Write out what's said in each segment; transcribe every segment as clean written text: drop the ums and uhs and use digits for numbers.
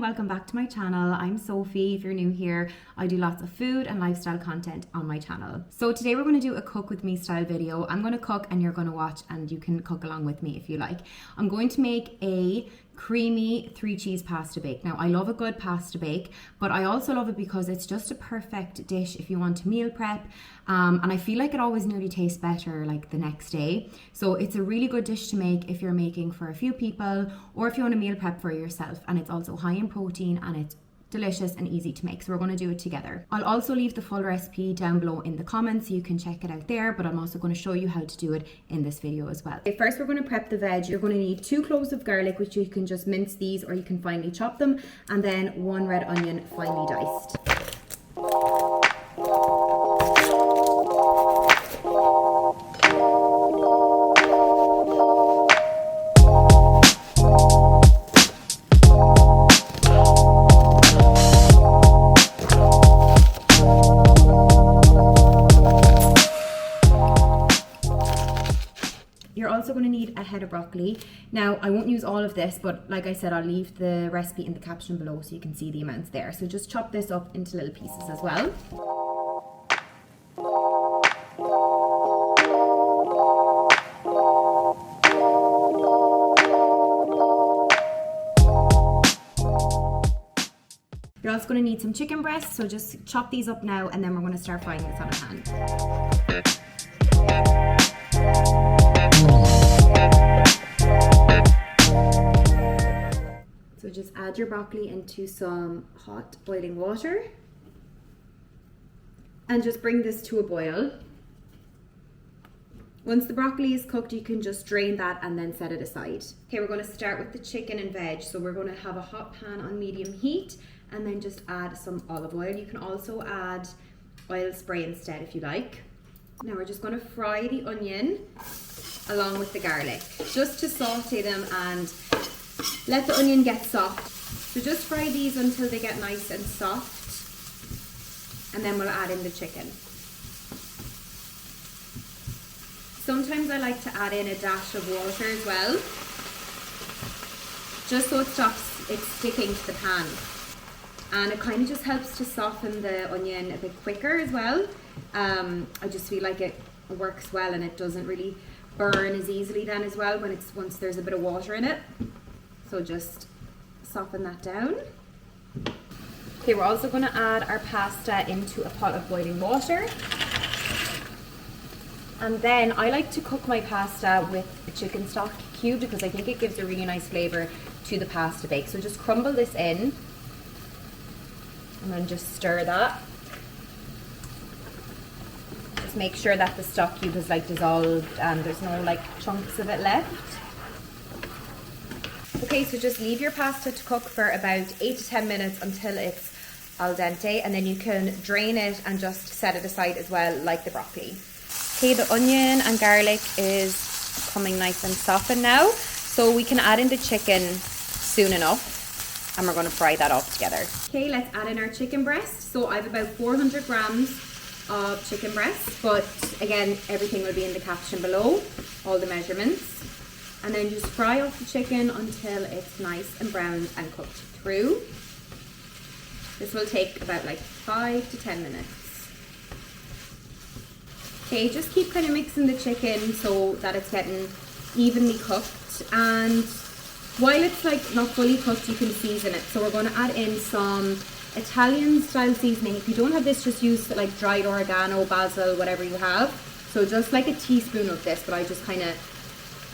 welcome back to my channel. I'm Sophie. If you're new here, I do lots of food and lifestyle content on my channel. So today we're going to do a cook with me style video. I'm going to cook and you're going to watch, and you can cook along with me if you like. I'm going to make a creamy 3-cheese pasta bake. Now I love a good pasta bake, but I also love it because it's just a perfect dish if you want to meal prep, and I feel like it always nearly tastes better like the next day. So it's a really good dish to make if you're making for a few people or if you want to meal prep for yourself, and it's also high in protein and it's delicious and easy to make. So we're going to do it together. I'll also leave the full recipe down below in the comments so you can check it out there, but I'm also going to show you how to do it in this video as well. Okay, first we're going to prep the veg. You're going to need 2 cloves of garlic, which you can just mince these or you can finely chop them, and then 1 red onion finely diced. You're also going to need a head of broccoli. Now, I won't use all of this, but like I said, I'll leave the recipe in the caption below so you can see the amounts there. So just chop this up into little pieces as well. You're also going to need some chicken breasts, so just chop these up now and then we're going to start frying this on a pan. So just add your broccoli into some hot boiling water and just bring this to a boil. Once the broccoli is cooked, you can just drain that and then set it aside. Okay, we're going to start with the chicken and veg. So we're going to have a hot pan on medium heat and then just add some olive oil. You can also add oil spray instead if you like. Now we're just going to fry the onion along with the garlic, just to saute them and let the onion get soft. So just fry these until they get nice and soft, and then we'll add in the chicken. Sometimes I like to add in a dash of water as well, just so it stops it sticking to the pan. And it kind of just helps to soften the onion a bit quicker as well. I just feel like it works well and it doesn't really burn as easily then as well once there's a bit of water in it. So just soften that down. Okay, we're also going to add our pasta into a pot of boiling water. And then I like to cook my pasta with a chicken stock cube because I think it gives a really nice flavour to the pasta bake. So just crumble this in and then just stir that. Just make sure that the stock cube is like dissolved and there's no like chunks of it left. Okay, so just leave your pasta to cook for about 8 to 10 minutes until it's al dente, and then you can drain it and just set it aside as well, like the broccoli. Okay, the onion and garlic is coming nice and softened now, so we can add in the chicken soon enough, and we're going to fry that all together. Okay, let's add in our chicken breast. So I have about 400 grams of chicken breast, but again, everything will be in the caption below, all the measurements. And then just fry off the chicken until it's nice and browned and cooked through. This will take about like 5 to 10 minutes. Okay, just keep kind of mixing the chicken so that it's getting evenly cooked. And while it's like not fully cooked, you can season it. So we're going to add in some Italian style seasoning. If you don't have this, just use like dried oregano, basil, whatever you have. So just like a teaspoon of this, but I just kind of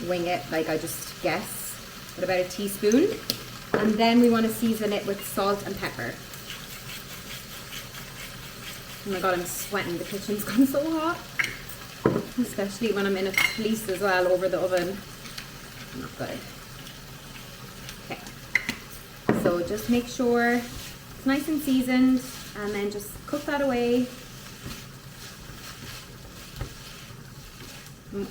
wing it, like I just guess, but about a teaspoon. And then we want to season it with salt and pepper. Oh my god, I'm sweating, the kitchen's gone so hot, especially when I'm in a fleece as well over the oven. Not good. Okay, so just make sure it's nice and seasoned and then just cook that away.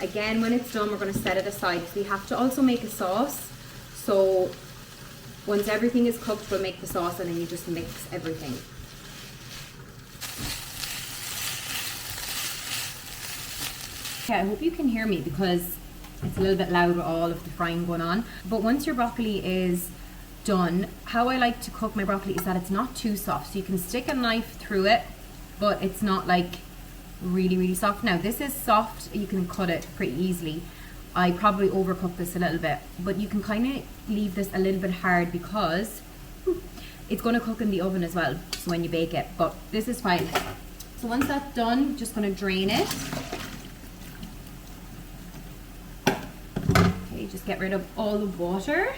Again, when it's done, we're going to set it aside because we have to also make a sauce. So once everything is cooked, we'll make the sauce and then you just mix everything. Okay, I hope you can hear me because it's a little bit loud with all of the frying going on. But once your broccoli is done, how I like to cook my broccoli is that it's not too soft. So you can stick a knife through it, but it's not like really, really soft. Now this is soft, you can cut it pretty easily. I probably overcooked this a little bit, but you can kind of leave this a little bit hard because it's going to cook in the oven as well, so when you bake it, but this is fine. So once that's done, just going to drain it. Okay, just get rid of all the water.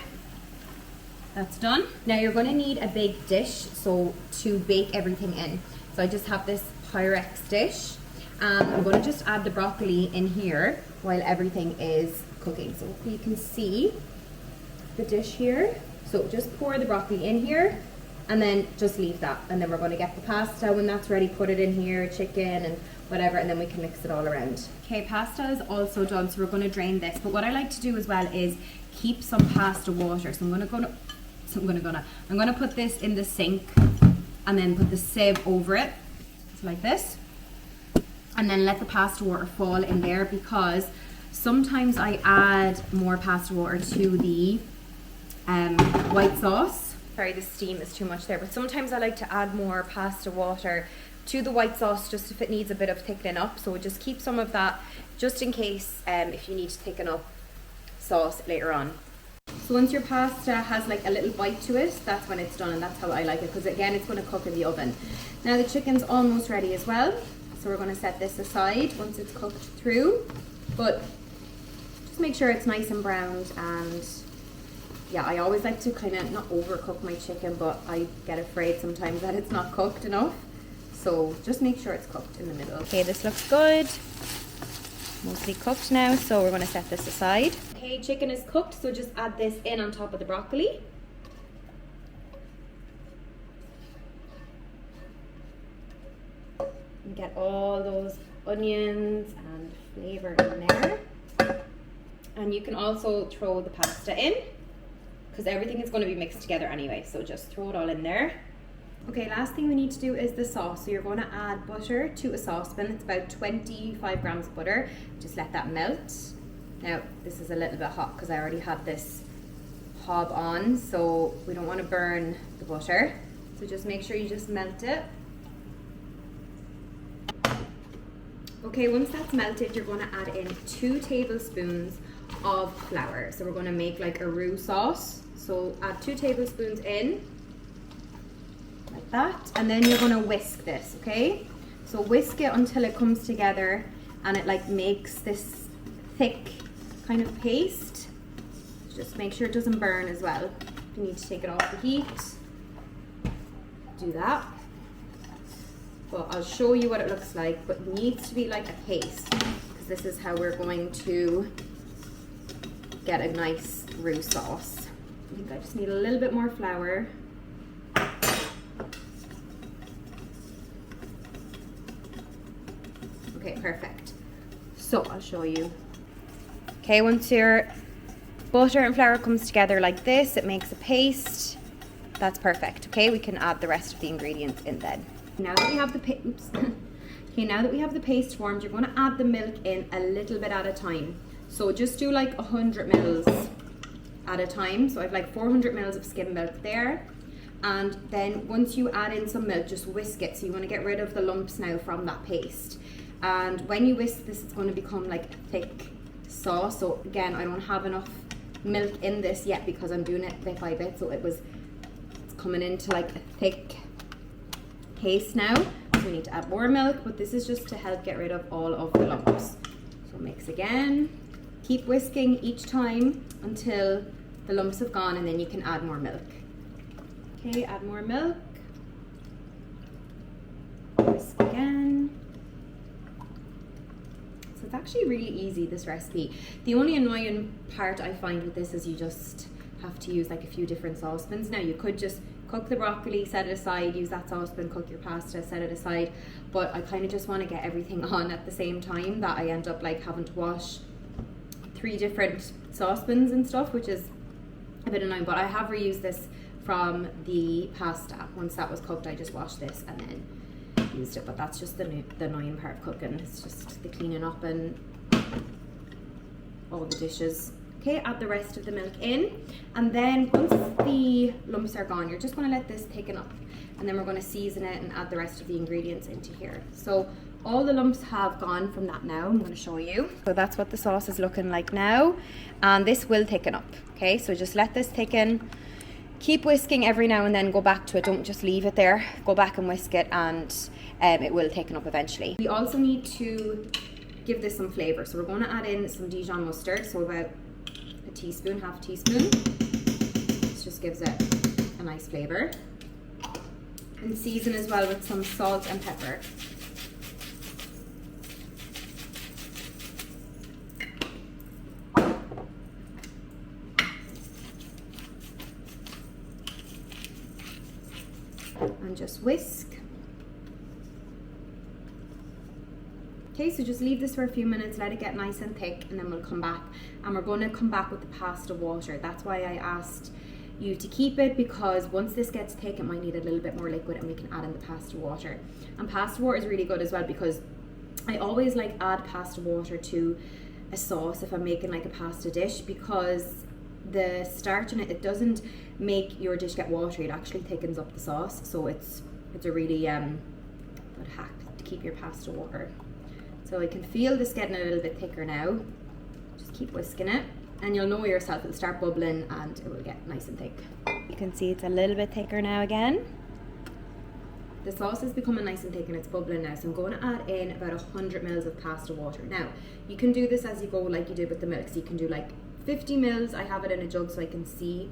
That's done. Now you're going to need a big dish so to bake everything in. So I just have this Pyrex dish. I'm going to just add the broccoli in here while everything is cooking. So you can see the dish here. So just pour the broccoli in here and then just leave that. And then we're going to get the pasta. When that's ready, put it in here, chicken and whatever, and then we can mix it all around. Okay, pasta is also done, so we're going to drain this. But what I like to do as well is keep some pasta water. So I'm going to put this in the sink and then put the sieve over it, just like this. And then let the pasta water fall in there, because sometimes I add more pasta water to the white sauce. Sorry, the steam is too much there, but sometimes I like to add more pasta water to the white sauce just if it needs a bit of thickening up. So just keep some of that just in case if you need to thicken up sauce later on. So once your pasta has like a little bite to it, that's when it's done, and that's how I like it, because again it's going to cook in the oven. Now the chicken's almost ready as well. So we're going to set this aside once it's cooked through, but just make sure it's nice and browned. And yeah, I always like to kind of not overcook my chicken, but I get afraid sometimes that it's not cooked enough. So just make sure it's cooked in the middle. Okay, this looks good. Mostly cooked now, so we're going to set this aside. Okay, chicken is cooked, so just add this in on top of the broccoli. And get all those onions and flavor in there. And you can also throw the pasta in, because everything is going to be mixed together anyway, so just throw it all in there. Okay, last thing we need to do is the sauce. So you're going to add butter to a saucepan. It's about 25 grams of butter. Just let that melt. Now this is a little bit hot because I already had this hob on, so we don't want to burn the butter. So just make sure you just melt it. Okay, once that's melted, you're going to add in 2 tablespoons of flour. So we're going to make like a roux sauce. So add 2 tablespoons in, like that, and then you're going to whisk this, okay? So whisk it until it comes together and it like makes this thick kind of paste. Just make sure it doesn't burn as well. You need to take it off the heat. Do that. Well, I'll show you what it looks like, but it needs to be like a paste, because this is how we're going to get a nice roux sauce. I think I just need a little bit more flour. Okay, perfect. So I'll show you. Okay, once your butter and flour comes together like this, it makes a paste. That's perfect. Okay, we can add the rest of the ingredients in then. Now that we have the paste formed, you're going to add the milk in a little bit at a time. So just do like 100 mils at a time. So I've like 400 mils of skim milk there. And then once you add in some milk, just whisk it. So you want to get rid of the lumps now from that paste. And when you whisk this, it's going to become like a thick sauce. So again, I don't have enough milk in this yet because I'm doing it bit by bit. So it's coming into like a thick paste now. So we need to add more milk, but this is just to help get rid of all of the lumps. So mix again. Keep whisking each time until the lumps have gone, and then you can add more milk. Okay, add more milk. Whisk again. So it's actually really easy, this recipe. The only annoying part I find with this is you just have to use like a few different saucepans. Now you could just cook the broccoli, set it aside, use that saucepan, cook your pasta, set it aside, but I kind of just want to get everything on at the same time, that I end up like having to wash 3 different saucepans and stuff, which is a bit annoying. But I have reused this from the pasta. Once that was cooked, I just washed this and then used it. But that's just the annoying part of cooking. It's just the cleaning up and all the dishes Okay, add the rest of the milk in, and then once the lumps are gone, you're just going to let this thicken up, and then we're going to season it and add the rest of the ingredients into here. So all the lumps have gone from that now. I'm going to show you. So that's what the sauce is looking like now, and this will thicken up. Okay, so just let this thicken. Keep whisking every now and then, go back to it, don't just leave it there. Go back and whisk it, and it will thicken up eventually. We also need to give this some flavour, so we're going to add in some Dijon mustard, so about a teaspoon, half a teaspoon. This just gives it a nice flavour. And season as well with some salt and pepper. And just whisk. Okay, so just leave this for a few minutes, let it get nice and thick, and then we'll come back, and we're going to come back with the pasta water. That's why I asked you to keep it, because once this gets thick it might need a little bit more liquid, and we can add in the pasta water. And pasta water is really good as well, because I always like add pasta water to a sauce if I'm making like a pasta dish, because the starch in it, it doesn't make your dish get watery, it actually thickens up the sauce. So it's a really good hack to keep your pasta water. So I can feel this getting a little bit thicker now. Just keep whisking it, and you'll know yourself, it'll start bubbling and it will get nice and thick. You can see it's a little bit thicker now again. The sauce is becoming nice and thick and it's bubbling now, so I'm going to add in about 100 mils of pasta water. Now, you can do this as you go, like you did with the milk. So you can do like 50 mils. I have it in a jug so I can see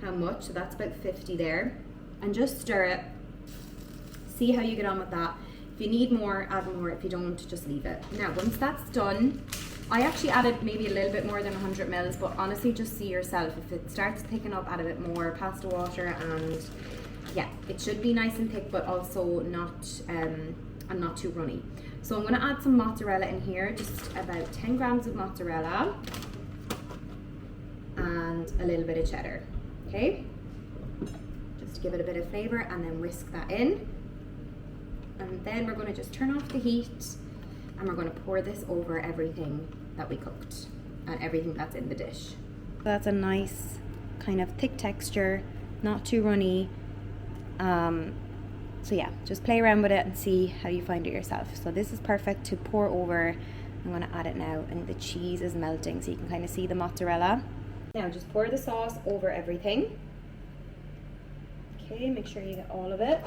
how much. So that's about 50 there. And just stir it. See how you get on with that. If you need more, add more. If you don't, just leave it. Now, once that's done, I actually added maybe a little bit more than 100 mils, but honestly, just see yourself. If it starts thickening up, add a bit more pasta water, and yeah, it should be nice and thick, but also not too runny. So I'm going to add some mozzarella in here, just about 10 grams of mozzarella, and a little bit of cheddar. Okay, just to give it a bit of flavor, and then whisk that in. And then we're going to just turn off the heat, and we're going to pour this over everything that we cooked and everything that's in the dish. So that's a nice kind of thick texture, not too runny. So yeah, just play around with it and see how you find it yourself. So this is perfect to pour over. I'm going to add it now, and the cheese is melting, so you can kind of see the mozzarella. Now just pour the sauce over everything. Okay, make sure you get all of it.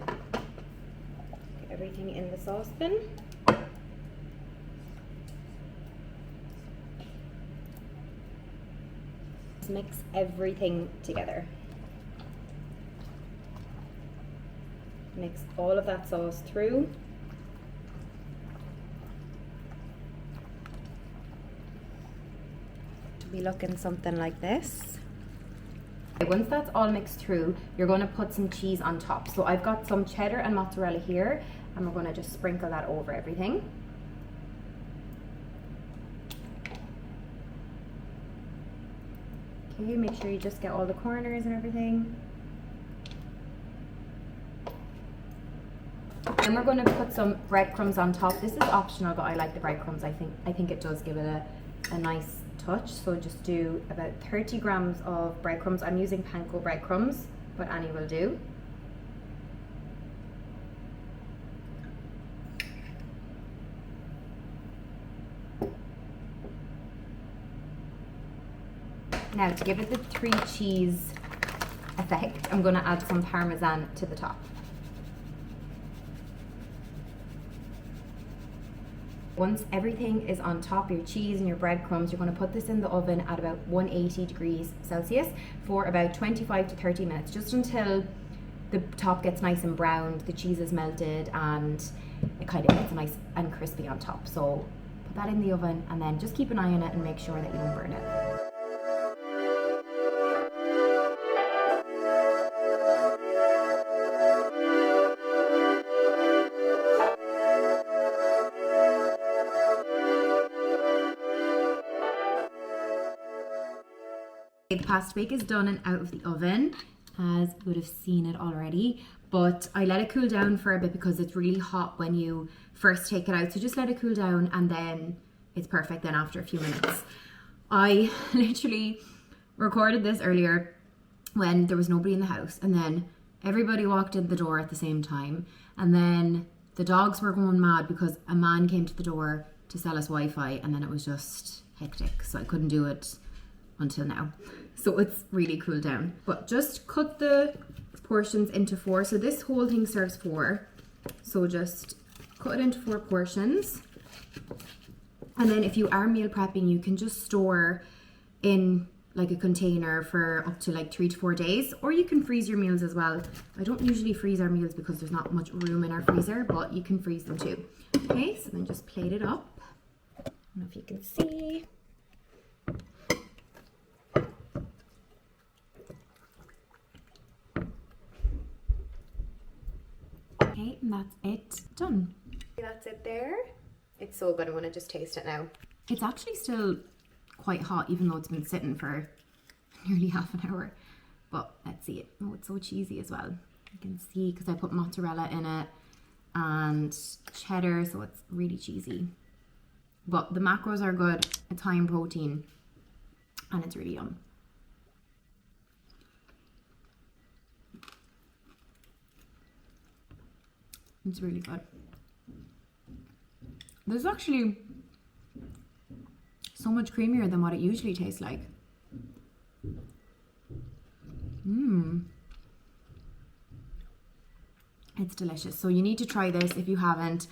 Get everything in the saucepan. Just mix everything together. Mix all of that sauce through. To be looking something like this. Once that's all mixed through, you're going to put some cheese on top. So I've got some cheddar and mozzarella here, and we're going to just sprinkle that over everything. Okay, make sure you just get all the corners and everything. Then we're going to put some breadcrumbs on top. This is optional, but I like the breadcrumbs. I think it does give it a nice touch. So just do about 30 grams of breadcrumbs. I'm using panko breadcrumbs, but any will do. Now, to give it the 3 cheese effect, I'm going to add some Parmesan to the top. Once everything is on top, your cheese and your breadcrumbs, you're going to put this in the oven at about 180 degrees Celsius for about 25 to 30 minutes, just until the top gets nice and browned, the cheese is melted, and it kind of gets nice and crispy on top. So put that in the oven, and then just keep an eye on it and make sure that you don't burn it. The pasta bake is done and out of the oven, as you would have seen it already, but I let it cool down for a bit because it's really hot when you first take it out. So just let it cool down, and then it's perfect then after a few minutes. I literally recorded this earlier when there was nobody in the house, and then everybody walked in the door at the same time, and then the dogs were going mad because a man came to the door to sell us Wi-Fi, and then it was just hectic, so I couldn't do it until now. So it's really cooled down. But just cut the portions into 4. So this whole thing serves 4. So just cut it into 4 portions. And then if you are meal prepping, you can just store in like a container for up to like 3 to 4 days, or you can freeze your meals as well. I don't usually freeze our meals because there's not much room in our freezer, but you can freeze them too. Okay, so then just plate it up. I don't know if you can see. Okay, and that's it done. That's it there. It's so good. I want to just taste it now. It's actually still quite hot, even though it's been sitting for nearly half an hour. But let's see it. Oh, it's so cheesy as well. You can see because I put mozzarella in it and cheddar, so it's really cheesy. But the macros are good. It's high in protein and it's really yum. It's really good. This is actually so much creamier than what it usually tastes like. It's delicious. So you need to try this if you haven't.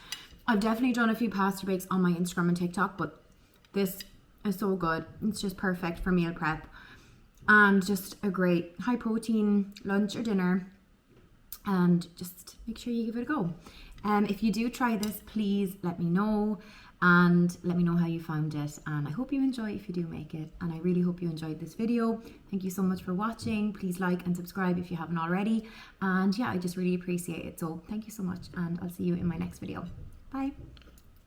I've definitely done a few pasta bakes on my Instagram and TikTok, but this is so good. It's just perfect for meal prep and just a great high protein lunch or dinner. And just make sure you give it a go. If you do try this, please let me know and let me know how you found it. And I hope you enjoy if you do make it. And I really hope you enjoyed this video. Thank you so much for watching. Please like and subscribe if you haven't already. And yeah, I just really appreciate it. So thank you so much, and I'll see you in my next video. Bye.